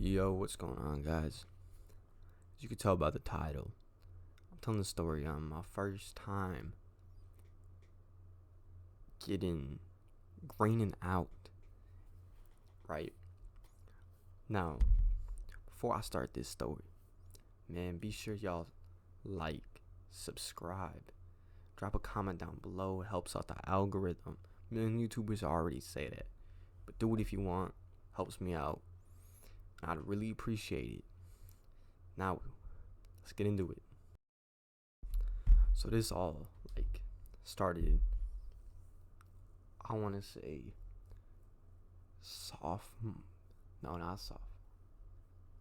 Yo, what's going on, guys? As you can tell by the title, I'm telling the story on my first time getting graining out. Right now, before I start this story, man, be sure y'all like, subscribe, drop a comment down below. It helps out the algorithm. Million YouTubers already say that, but do it if you want. Helps me out. I'd really appreciate it. Now, let's get into it. So this all started, I want to say not soft,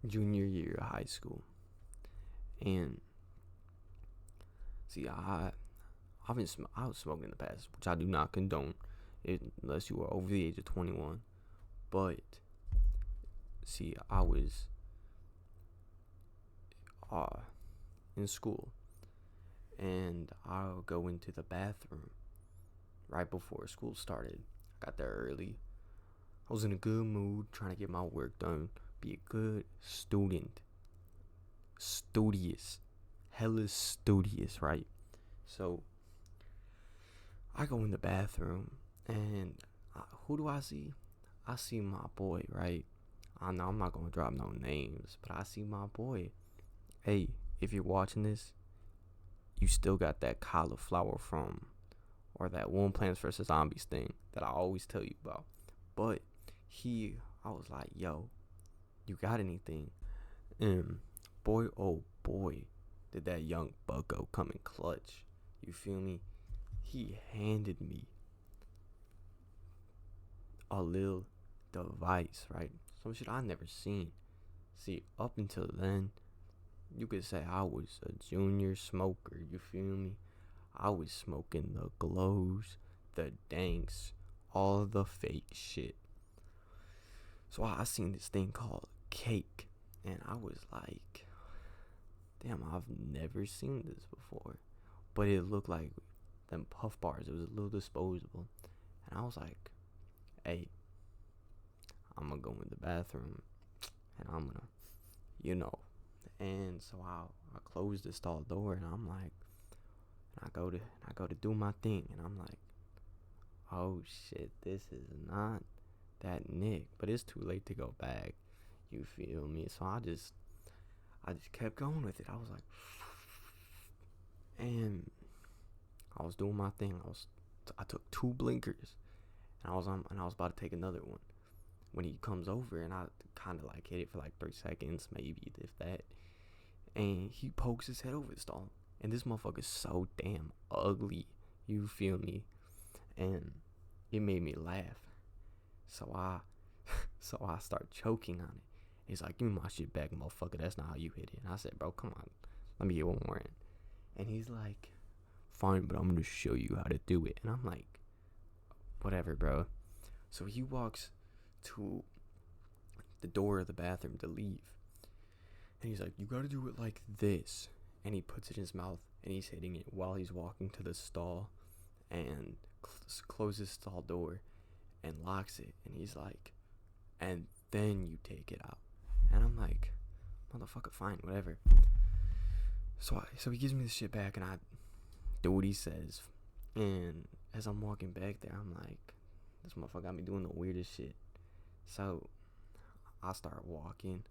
junior year of high school. And see, I was smoking in the past, which I do not condone unless you are over the age of 21. But see, I was in school, and I'll go into the bathroom right before school started. I got there early. I was in a good mood, trying to get my work done, be a good student. Studious. Hella studious, right? So, I go in the bathroom, and who do I see? I see my boy, right? I know I'm not going to drop no names, but I see my boy. Hey, if you're watching this, you still got that cauliflower or that one Plants vs. Zombies thing that I always tell you about. But I was like, yo, you got anything? And boy, oh boy, did that young bucko come in clutch. You feel me? He handed me a little device, right? Some shit I never seen. See, up until then, you could say I was a junior smoker, you feel me? I was smoking the glows, the danks, all the fake shit. So I seen this thing called cake, and I was like, damn, I've never seen this before. But it looked like them puff bars. It was a little disposable. And I was like, hey, I'm gonna go in the bathroom, and I'm gonna, And so I closed the stall door, and I'm like, I go to do my thing, and I'm like, oh shit, this is not that Nick, but it's too late to go back. You feel me? So I just kept going with it. I was like, and I was doing my thing. I took 2 blinkers, and I was about to take another one when he comes over, and I kind of hit it for 3 seconds, maybe if that. And he pokes his head over the stall, and this motherfucker's so damn ugly. You feel me? And it made me laugh. So I start choking on it. He's like, give me my shit back, motherfucker. That's not how you hit it. And I said, bro, come on. Let me get one more in. And he's like, fine, but I'm going to show you how to do it. And I'm like, whatever, bro. So he walks to the door of the bathroom to leave. And he's like, you got to do it like this. And he puts it in his mouth, and he's hitting it while he's walking to the stall and closes the stall door and locks it. And he's like, and then you take it out. And I'm like, motherfucker, fine, whatever. So he gives me the shit back, and I do what he says. And as I'm walking back there, I'm like, this motherfucker got me doing the weirdest shit. So I start walking.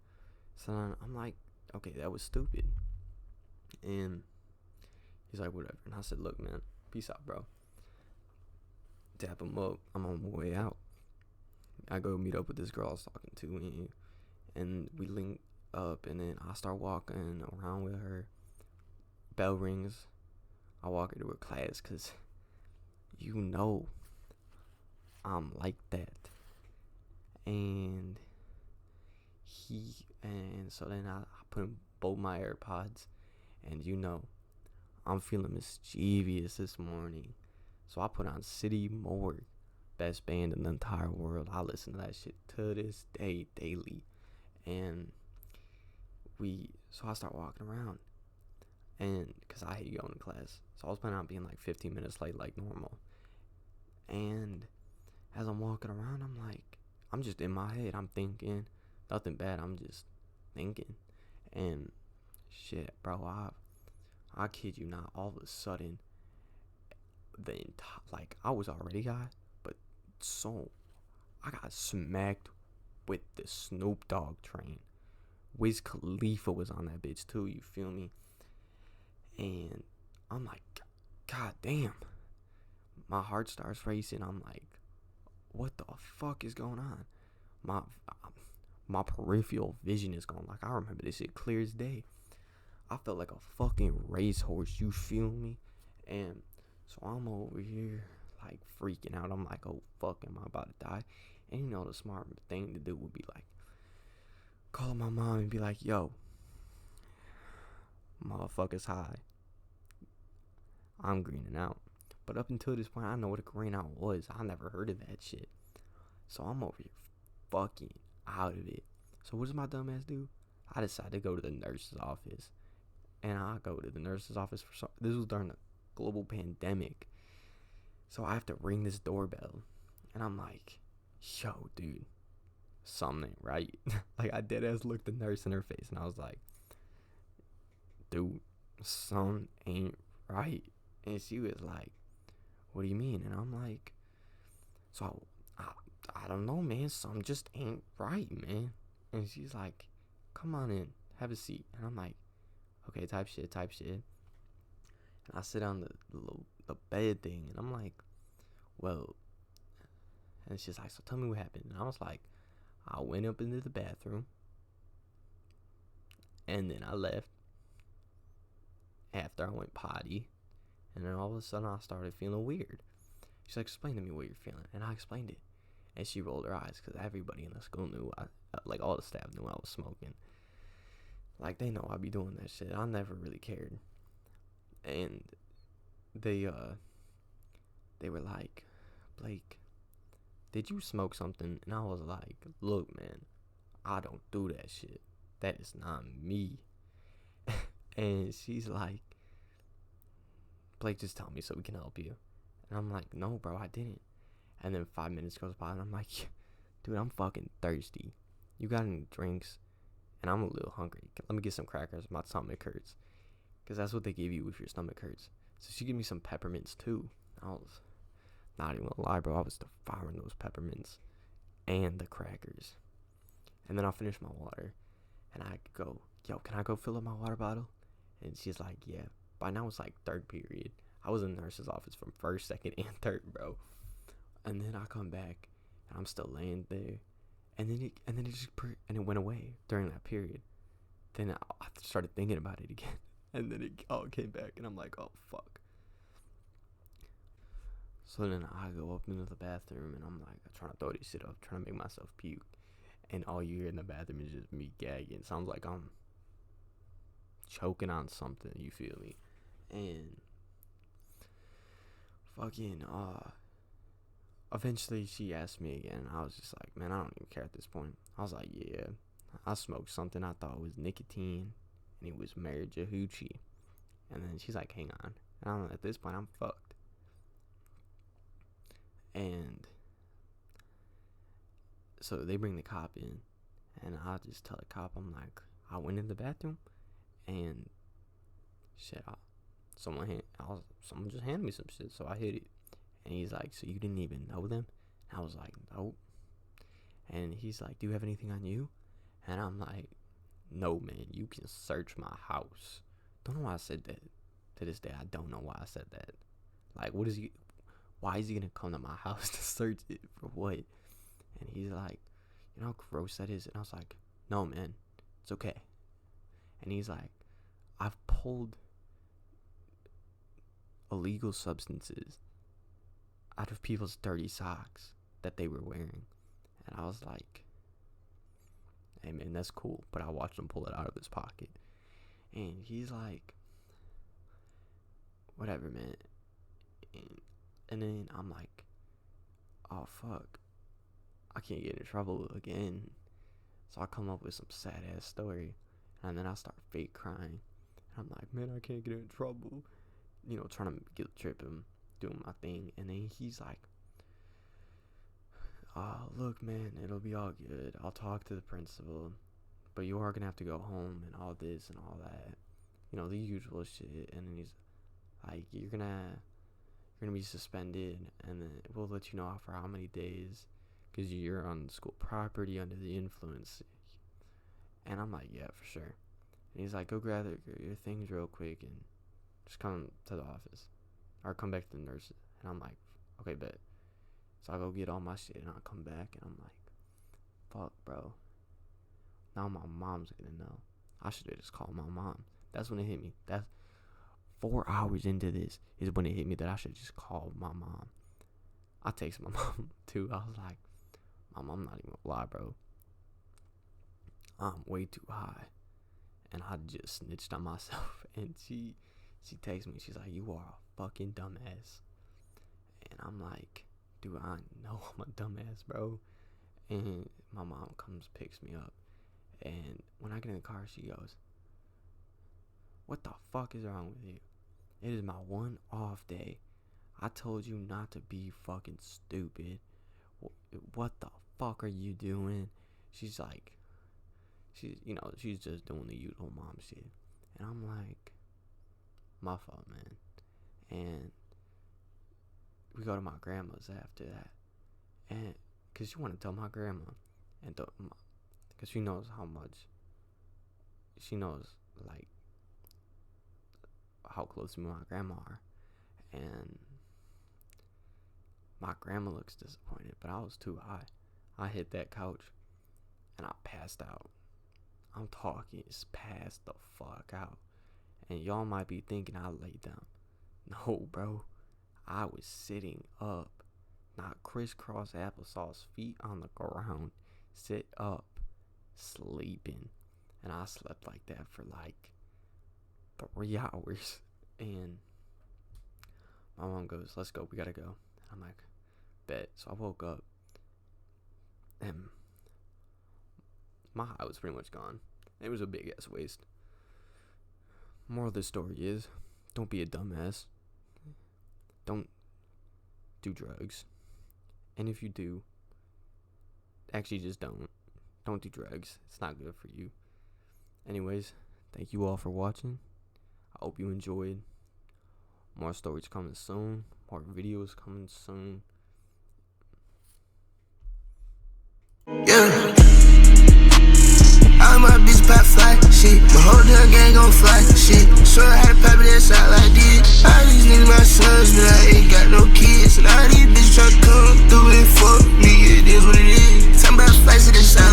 So I'm like, okay, that was stupid. And he's like, whatever. And I said, look, man, peace out, bro. Tap him up. I'm on my way out. I go meet up with this girl I was talking to, and we link up, and then I start walking around with her. Bell rings. I walk her to her class, because I'm like that. And so then I put in both my AirPods, and I'm feeling mischievous this morning. So I put on City Morgue, best band in the entire world. I listen to that shit to this day, daily. And so I start walking around, and because I hate going to class, so I was planning on being 15 minutes late like normal. And as I'm walking around, I'm just in my head, I'm thinking Nothing bad. I'm just thinking. And shit, bro, I kid you not, all of a sudden, like, I was already got, but so I got smacked with the Snoop Dogg train. Wiz Khalifa was on that bitch too, you feel me? And I'm like, God damn. My heart starts racing. I'm like, what the fuck is going on? My my peripheral vision is gone. Like, I remember this shit clear as day. I felt like a fucking racehorse, you feel me? And so I'm over here like freaking out. I'm like, oh fuck, am I about to die? And you know the smart thing to do would be like, call my mom and be like, yo, motherfucker's high. I'm greening out. But up until this point, I know what a green out was. I never heard of that shit. So I'm over here fucking out of it. So what does my dumb ass do? I decided to go to the nurse's office. And I go to the nurse's office for this was during the global pandemic. So I have to ring this doorbell. And I'm like, yo, dude, something ain't right. Like, I dead ass looked the nurse in her face and I was like, dude, something ain't right. And she was like, what do you mean? And I'm like, so I don't know, man. Something just ain't right, man. And she's like, come on in, have a seat. And I'm like, okay, type shit. And I sit on the bed thing, and I'm like, well, and she's like, so tell me what happened. And I was like, I went up into the bathroom, and then I left after I went potty, and then all of a sudden I started feeling weird. She's like, explain to me what you're feeling. And I explained it. And she rolled her eyes because everybody in the school knew, like all the staff knew I was smoking. Like, they know I be doing that shit. I never really cared. And they were like, Blake, did you smoke something? And I was like, look, man, I don't do that shit. That is not me. And she's like, Blake, just tell me so we can help you. And I'm like, no, bro, I didn't. And then 5 minutes goes by, and I'm like, dude, I'm fucking thirsty. You got any drinks? And I'm a little hungry. Let me get some crackers. My stomach hurts. Because that's what they give you if your stomach hurts. So she gave me some peppermints, too. I was not even gonna lie, bro. I was devouring those peppermints and the crackers. And then I finished my water. And I go, yo, can I go fill up my water bottle? And she's like, yeah. By now it's like third period. I was in the nurse's office from first, second, and third, bro. And then I come back, and I'm still laying there, and then it went away during that period. Then I started thinking about it again, and then it all came back, and I'm like, oh fuck. So then I go up into the bathroom, and I'm like, I'm trying to throw this shit up, trying to make myself puke, and all you hear in the bathroom is just me gagging. Sounds like I'm choking on something. You feel me? And fucking eventually she asked me again. I was just like, man, I don't even care at this point. I was like, yeah, I smoked something I thought was nicotine, and it was Marijuana. And then she's like, hang on. And at this point, I'm fucked. And so they bring the cop in, and I just tell the cop, I'm like, I went in the bathroom, and shit, someone just handed me some shit, so I hit it. And he's like, so you didn't even know them? And I was like, nope. And he's like, do you have anything on you? And I'm like, no, man, you can search my house. Don't know why I said that. To this day, I don't know why I said that. Like, why is he gonna come to my house to search it for what? And he's like, you know how gross that is? And I was like, no, man, it's okay. And he's like, I've pulled illegal substances out of people's dirty socks that they were wearing. And I was like, hey man, that's cool. But I watched him pull it out of his pocket. And he's like, whatever, man. And then I'm like, oh fuck, I can't get in trouble again. So I come up with some sad ass story. And then I start fake crying. And I'm like, man, I can't get in trouble. You know, trying to guilt trip him, doing my thing. And then he's like, look, man, it'll be all good. I'll talk to the principal, but you are gonna have to go home and all this and all that. You know, the usual shit. And then he's like, you're gonna be suspended, and then we'll let you know for how many days, because you're on school property under the influence. And I'm like, yeah, for sure. And he's like, go grab your things real quick and just come to the office, or come back to the nurses. And I'm like, okay, bet. So I go get all my shit, and I come back, and I'm like, fuck, bro. Now my mom's gonna know. I should have just called my mom. That's when it hit me. That's 4 hours into this is when it hit me that I should just call my mom. I texted my mom too. I was like, Mom, I'm not even gonna lie, bro. I'm way too high, and I just snitched on myself. And she texts me. She's like, you are a fucking dumbass. And I'm like, dude, I know I'm a dumbass, bro. And my mom picks me up, and when I get in the car, she goes, what the fuck is wrong with you? It is my one off day. I told you not to be fucking stupid. What the fuck are you doing? She's like, she's just doing the usual mom shit. And I'm like, my fault, man. And we go to my grandma's after that. And, because she want to tell my grandma. And because she knows like, how close me and my grandma are. And my grandma looks disappointed, but I was too high. I hit that couch and I passed out. I'm talking, it's passed the fuck out. And y'all might be thinking I laid down. No, bro. I was sitting up, not crisscross applesauce, feet on the ground, sit up, sleeping. And I slept like that for like 3 hours. And my mom goes, let's go, we gotta go. I'm like, bet. So I woke up, and my high was pretty much gone. It was a big ass waste. Moral of the story is, don't be a dumbass. Don't do drugs. And if you do, actually just don't do drugs. It's not good for you. Anyways, thank you all for watching. I hope you enjoyed. More stories coming soon. More videos coming soon. Yeah. I'm a bitch pop fly shit. My whole damn gang gon' fly shit. Swear I had a pop that shot like this. All these niggas my sons, but I ain't got no kids. And all these bitches try to come through and fuck me. It is what it is. Talking about fights in the silence.